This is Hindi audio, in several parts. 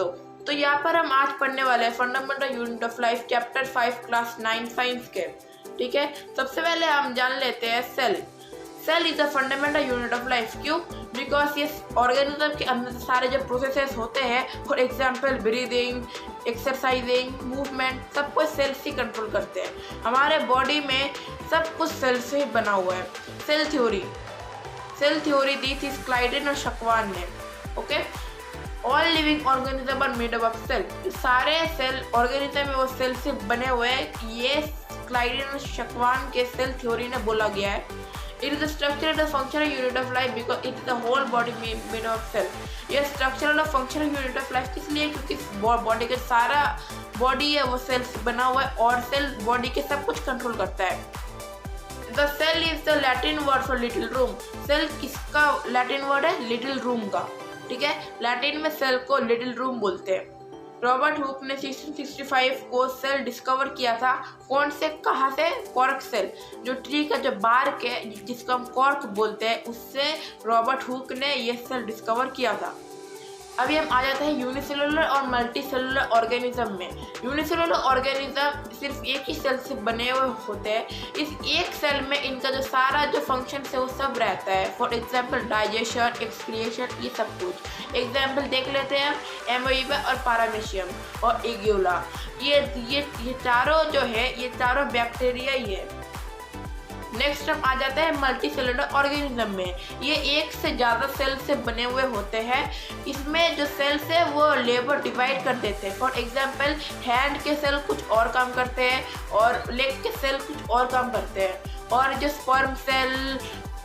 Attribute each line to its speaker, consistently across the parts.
Speaker 1: दोस्तों, तो यहाँ पर हम आज पढ़ने वाले हैं fundamental unit of life chapter 5 class 9 science के। ठीक है, सबसे पहले हम जान लेते हैं cell. Cell is the fundamental unit of life. क्यों? बिकॉज ये ऑर्गेनिज्म के अंदर सारे जो प्रोसेसेस होते हैं, for example breathing, exercising, movement, सब कुछ सेल से कंट्रोल करते हैं। हमारे बॉडी में सब कुछ सेल से ही बना हुआ है। सेल थ्योरी दी थी क्लाइडेन और शक्वान ने। Okay, all living organism are made up of cell. सारे सेल ऑर्गेनिज्म में वो सेल से बने हुए हैं। ये क्लाइडेन और शक्वान के सेल थ्योरी ने बोला गया है। It is the structural and functional unit of life because it is the whole body made of cell. ये स्ट्रक्चरल और फंक्शनल यूनिट ऑफ लाइफ किस लिए? क्योंकि बॉडी का सारा बॉडी है वो सेल से बना हुआ है और सेल बॉडी के सब कुछ कंट्रोल करता है। The cell is the Latin word for little room. Cell किसका लैटिन वर्ड है? लिटिल रूम का। ठीक है, लैटिन में सेल को लिटिल रूम बोलते हैं। रॉबर्ट हुक ने 1665 को सेल डिस्कवर किया था। कौन से? कहाँ से? कॉर्क सेल, जो ट्री का जो बार्क है जिसको हम कॉर्क बोलते हैं, उससे रॉबर्ट हुक ने ये सेल डिस्कवर किया था। अभी हम आ जाते हैं यूनिसेलुलर और मल्टीसेलुलर ऑर्गेनिज्म में। यूनिसेलुलर ऑर्गेनिज्म सिर्फ एक ही सेल से बने हुए होते हैं। इस एक सेल में इनका जो सारा जो फंक्शन है वो सब रहता है। फॉर एग्जांपल डाइजेशन, एक्सक्रिएशन, ये सब कुछ। एग्जांपल देख लेते हैं एमोइबा और पैरामीशियम और एग्यूला। ये चारों जो है ये चारों बैक्टीरिया ही है। नेक्स्ट हम आ जाते हैं मल्टी सेलुलर ऑर्गेनिज्म में। ये एक से ज़्यादा सेल से बने हुए होते हैं। इसमें जो सेल्स है वो लेबर डिवाइड कर देते हैं। फॉर एग्जांपल हैंड के सेल कुछ और काम करते हैं और लेग के सेल कुछ और काम करते हैं। और जो स्पर्म सेल,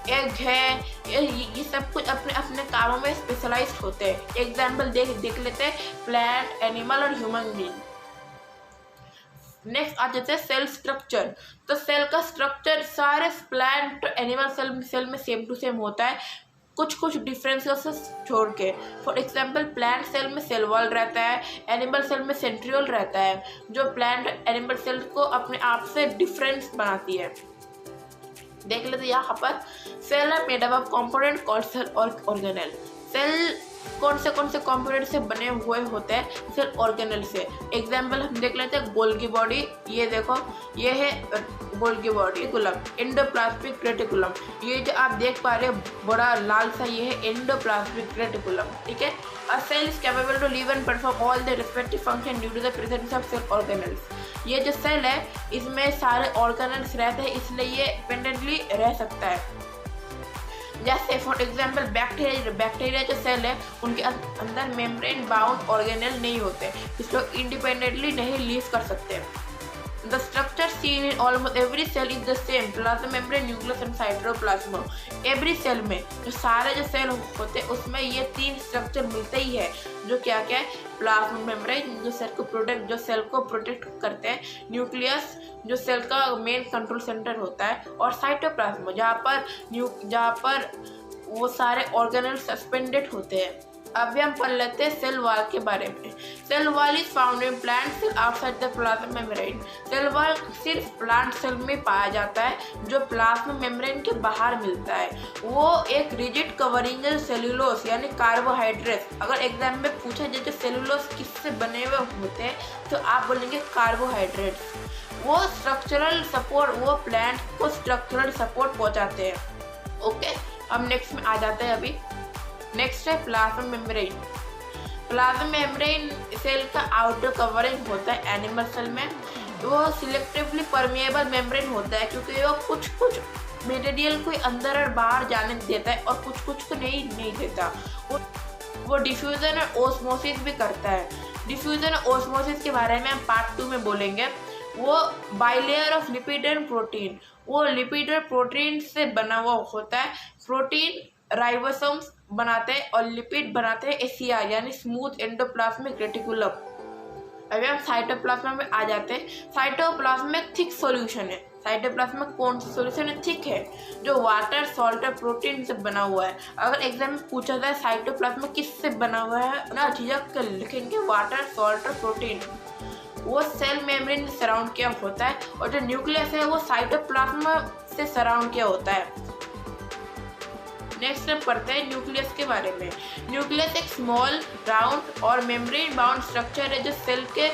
Speaker 1: एग है, ये सब कुछ अपने अपने कामों में स्पेशलाइज्ड होते हैं। एग्जाम्पल देख लेते हैं प्लांट, एनिमल और ह्यूमन बीइंग। नेक्स्ट आ जाते हैं सेल स्ट्रक्चर। तो सेल का स्ट्रक्चर सारे प्लांट, एनिमल सेल में सेम टू सेम होता है, कुछ डिफरेंसेस छोड़ के। फॉर एग्जांपल प्लांट सेल में सेल वॉल रहता है, एनिमल सेल में सेंट्रियोल रहता है, जो प्लांट एनिमल सेल को अपने आप से डिफरेंस बनाती है। देख लेते यहाँ पर cell are made up of component called cell और ऑर्गेनेल। सेल कौन से कंपोनेंट से बने हुए होते हैं? सेल ऑर्गेनेल से। एग्जाम्पल हम देख लेते हैं गोल्गी बॉडी। ये देखो, ये है Golgi body. Reticulum, endoplasmic reticulum, ये जो आप देख पा रहे हो बड़ा लाल सा, ये है एंडोप्लाज्मिक रेटिकुलम। ठीक है, a cell is capable to live and perform all the respective function due to the presence of cell organelles. ये जो सेल है इसमें सारे ऑर्गेनेल्स रहते हैं, इसलिए ये इंडिपेंडेंटली रह सकता है। जैसे फॉर एग्जांपल बैक्टीरिया जो सेल है उनके अंदर मेम्ब्रेन बाउंड ऑर्गेनेल नहीं होते, इसलिए इंडिपेंडेंटली नहीं लीव कर सकते। The structure seen in almost every cell is the same: plasma membrane, nucleus and cytoplasm. Every cell में जो सारे जो सेल होते हैं उसमें ये तीन स्ट्रक्चर मिलते ही है। जो क्या क्या है? प्लाज्मा मेम्ब्रेन जो सेल को प्रोटेक्ट करते हैं, न्यूक्लियस जो सेल का मेन कंट्रोल सेंटर होता है, और साइटोप्लाज्म जहाँ पर वो सारे ऑर्गेनेल सस्पेंडेड होते हैं। अभी हम पढ़ लेते हैं सेल वॉल के बारे में। Cell wall is found in plant cell outside the plasma membrane. Cell wall सिर्फ प्लांट सेल में पाया जाता है, जो प्लाज्मा मेम्ब्रेन के बाहर मिलता है। वो एक रिजिड कवरिंग सेलुलोज यानी कार्बोहाइड्रेट। अगर एग्जाम में पूछा जाए तो सेलुलोज किससे बने हुए होते हैं तो आप बोलेंगे कार्बोहाइड्रेट। वो स्ट्रक्चरल सपोर्ट, वो प्लांट को स्ट्रक्चरल सपोर्ट पहुँचाते हैं। ओके, अब नेक्स्ट में आ जाते हैं। अभी नेक्स्ट है plasma membrane. Plasma membrane cell का आउटर कवरिंग होता है एनिमल सेल में। वो सिलेक्टिवली परमिएबल मेम्ब्रेन होता है क्योंकि वो कुछ मटेरियल को अंदर और बाहर जाने देता है और कुछ को नहीं देता। वो डिफ्यूजन और ओस्मोसिस भी करता है। डिफ्यूजन और ओस्मोसिस के बारे में हम पार्ट 2 में बोलेंगे। वो bilayer of lipid and protein, वो लिपिड और प्रोटीन से बना हुआ होता है। प्रोटीन राइबोसोम्स बनाते हैं और लिपिड बनाते हैं एसीआर यानी स्मूथ एंडोप्लाज्मिक रेटिकुलम। अभी हम साइटोप्लाज्मा में आ जाते हैं। साइटोप्लाज्मा में थिक सॉल्यूशन है। साइटोप्लाज्मा में कौन सा सॉल्यूशन है? थिक है, जो वाटर, सॉल्ट और प्रोटीन से बना हुआ है। अगर एग्जाम में पूछा जाए साइटोप्लाज्मा किससे बना हुआ है ना, झिझक कर लिखेंगे वाटर, सॉल्ट और प्रोटीन। वो सेल मेम्ब्रेन से सराउंड किया होता है और जो न्यूक्लियस है वो साइटोप्लाज्मा से सराउंड किया होता है। नेक्स्ट पढ़ते हैं न्यूक्लियस के बारे में। न्यूक्लियस एक स्मॉल राउंड और मेम्ब्रेन बाउंड स्ट्रक्चर है जो सेल के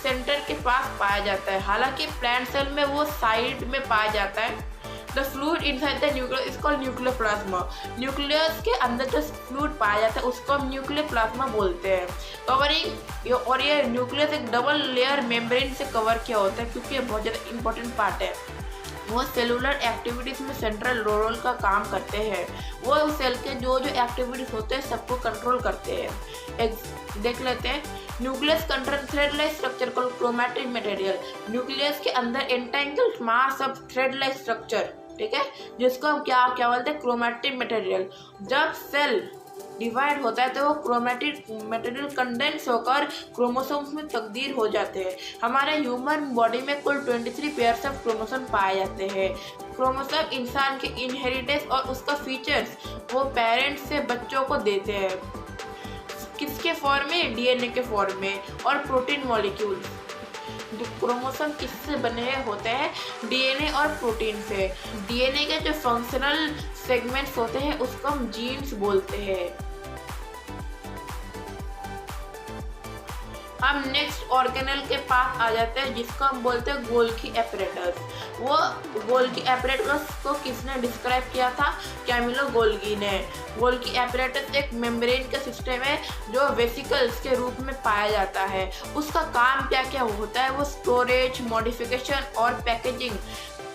Speaker 1: सेंटर के पास पाया जाता है। हालांकि प्लांट सेल में वो साइड में पाया जाता है। The fluid inside the nucleus is called nuclear plasma. Nucleus के अंदर जो फ्लूइड पाया जाता है उसको हम न्यूक्लियर प्लाज्मा बोलते हैं। कवरिंग, और ये न्यूक्लियस एक डबल लेयर मेम्ब्रेन से कवर किया होता है क्योंकि ये बहुत ज़्यादा इंपॉर्टेंट पार्ट है। वो सेलुलर एक्टिविटीज़ में सेंट्रल रोल का काम करते हैं। वो सेल के जो एक्टिविटीज़ होते हैं सबको कंट्रोल करते हैं। एक देख लेते हैं। Nucleus contain thread like structure called chromatic material. Nucleus के अंदर entangled mass of thread like structure, ठीक है, जिसको हम क्या बोलते हैं, क्रोमैटिक मटेरियल। जब सेल डिवाइड होता है तो वो क्रोमैटिक मटेरियल कंडेंस होकर क्रोमोसोम्स में तब्दील हो जाते हैं। हमारे ह्यूमन बॉडी में कुल 23 पेयर्स ऑफ क्रोमोसोम पाए जाते हैं। क्रोमोसोम इंसान के इनहेरिटेंस और उसका फीचर्स वो पेरेंट्स से बच्चों को देते हैं। किसके फॉर्म में? डीएनए के फॉर्म में और प्रोटीन मॉलिक्यूल्स। क्रोमोसोम किससे बने होते हैं? डीएनए और प्रोटीन से। डीएनए के जो फंक्शनल सेगमेंट्स होते हैं उसको हम जीन्स बोलते हैं। हम नेक्स्ट ऑर्गेनेल के पास आ जाते हैं जिसको हम बोलते हैं गोल्गी एपरेटस। वो गोल्गी एपरेटस को किसने डिस्क्राइब किया था? कैमिलो गोल्गी ने। गोल्गी एपरेटस एक मेम्ब्रेन का सिस्टम है जो वेसिकल्स के रूप में पाया जाता है। उसका काम क्या क्या होता है? वो स्टोरेज, मॉडिफिकेशन और पैकेजिंग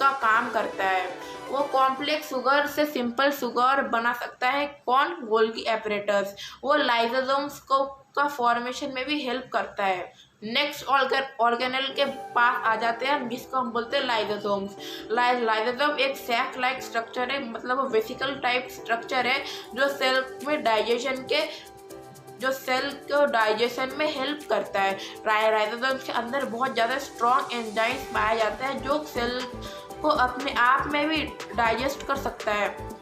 Speaker 1: का काम करता है। वो कॉम्प्लेक्स शुगर से सिंपल शुगर बना सकता है। कौन? Golgi apparatus. वो लाइसोसोम्स को का फॉर्मेशन में भी हेल्प करता है। नेक्स्ट ऑर्गेनेल के पास आ जाते हैं जिसको हम बोलते हैं लाइसोसोम्स। लाइसोसोम एक सैक लाइक स्ट्रक्चर है, मतलब वेसिकल टाइप स्ट्रक्चर है जो सेल को डाइजेशन में हेल्प करता है। लाइसोसोम्स के अंदर बहुत ज़्यादा स्ट्रॉन्ग एंजाइम्स पाया जाता है जो सेल को अपने आप में भी डाइजेस्ट कर सकता है।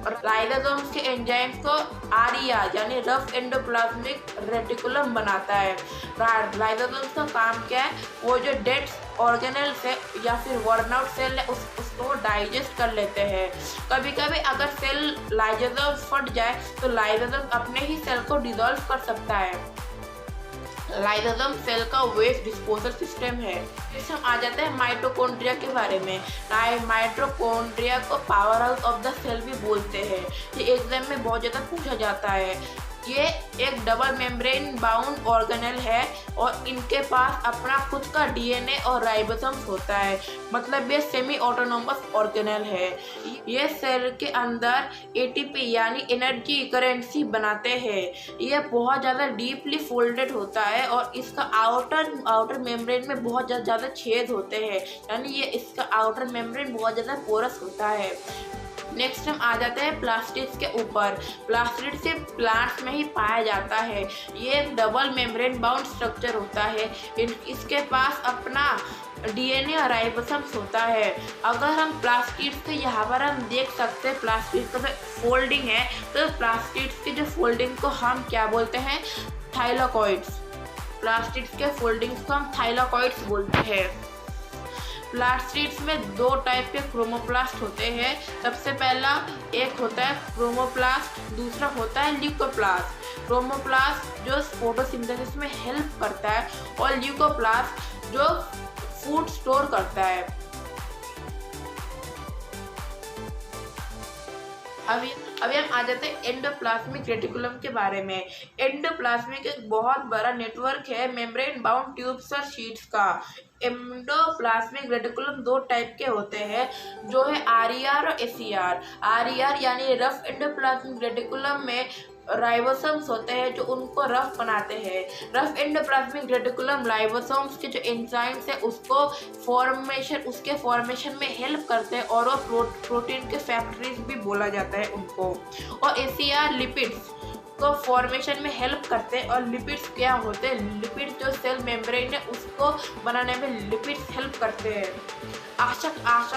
Speaker 1: और लाइसोसोम्स के एंजाइम्स को आरईआर यानी रफ एंडोप्लाज्मिक रेटिकुलम बनाता है। लाइसोसोम्स का काम क्या है? वो जो डेड ऑर्गेनेल से या फिर वर्न आउट सेल है उसको डाइजेस्ट कर लेते हैं। कभी कभी अगर सेल लाइसोसोम फट जाए तो लाइसोसोम अपने ही सेल को डिसॉल्व कर सकता है। लाइसोसोम सेल का वेस्ट डिस्पोजल सिस्टम है। फिर हम आ जाते हैं माइटोकॉन्ड्रिया के बारे में। माइटोकॉन्ड्रिया को powerhouse of the cell भी बोलते हैं। ये एग्जाम में बहुत ज़्यादा पूछा जाता है। ये एक डबल मेम्ब्रेन बाउंड ऑर्गेनेल है और इनके पास अपना खुद का डीएनए और राइबोसोम्स होता है, मतलब ये सेमी ऑटोनोमस ऑर्गेनेल है। ये सेल के अंदर एटीपी यानी एनर्जी करेंसी बनाते हैं। ये बहुत ज़्यादा डीपली फोल्डेड होता है और इसका आउटर मेम्ब्रेन में बहुत ज़्यादा छेद होते हैं, यानी ये इसका आउटर मेम्ब्रेन बहुत ज़्यादा पोरस होता है। नेक्स्ट हम आ जाते हैं प्लास्टिड्स के ऊपर। प्लास्टिड से प्लांट्स में ही पाया जाता है। ये एक डबल मेम्ब्रेन बाउंड स्ट्रक्चर होता है। इसके पास अपना डीएनए और राइबोसोम्स होता है। अगर हम प्लास्टिड्स के यहाँ पर हम देख सकते हैं प्लास्टिड्स का फोल्डिंग है, तो प्लास्टिड्स की जो फोल्डिंग को हम क्या बोलते हैं? थाइलाकॉइड्स। प्लास्टिड्स के फोल्डिंग्स को हम थाइलाकॉइड्स बोलते हैं। प्लास्टिड्स में दो टाइप के क्रोमोप्लास्ट होते हैं। सबसे पहला एक होता है क्रोमोप्लास्ट, दूसरा होता है ल्यूकोप्लास्ट। क्रोमोप्लास्ट जो फोटोसिंथेसिस में हेल्प करता है और ल्यूकोप्लास्ट जो फूड स्टोर करता है। अभी हम आ जाते हैं एंडोप्लाज्मिक रेटिकुलम के बारे में। एंडोप्लाज्मिक एक बहुत बड़ा नेटवर्क है मेम्ब्रेन बाउंड ट्यूब्स और शीट्स का। एंडोप्लाज्मिक रेटिकुलम दो टाइप के होते हैं जो है आरईआर और एसीआर। आरईआर यानी रफ एंडोप्लाज्मिक रेटिकुलम में राइबोसोम्स होते हैं जो उनको रफ बनाते हैं। रफ एंडोप्लाज्मिक रेटिकुलम राइबोसोम्स के जो एंजाइम्स है उसके फॉर्मेशन में हेल्प करते हैं और वो प्रोटीन के फैक्ट्रीज भी बोला जाता है उनको। और एसीआर लिपिड्स को फॉर्मेशन में हेल्प करते हैं। और लिपिड्स क्या होते हैं? लिपिड्स जो सेल मेम्ब्रेन है उसको बनाने में लिपिड्स हेल्प करते हैं। आशा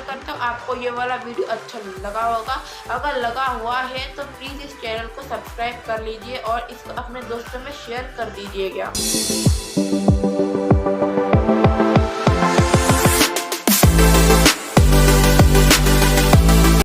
Speaker 1: करता हूँ आपको ये वाला वीडियो अच्छा लगा होगा। अगर लगा हुआ है तो प्लीज़ इस चैनल को सब्सक्राइब कर लीजिए और इसको अपने दोस्तों में शेयर कर दीजिएगा।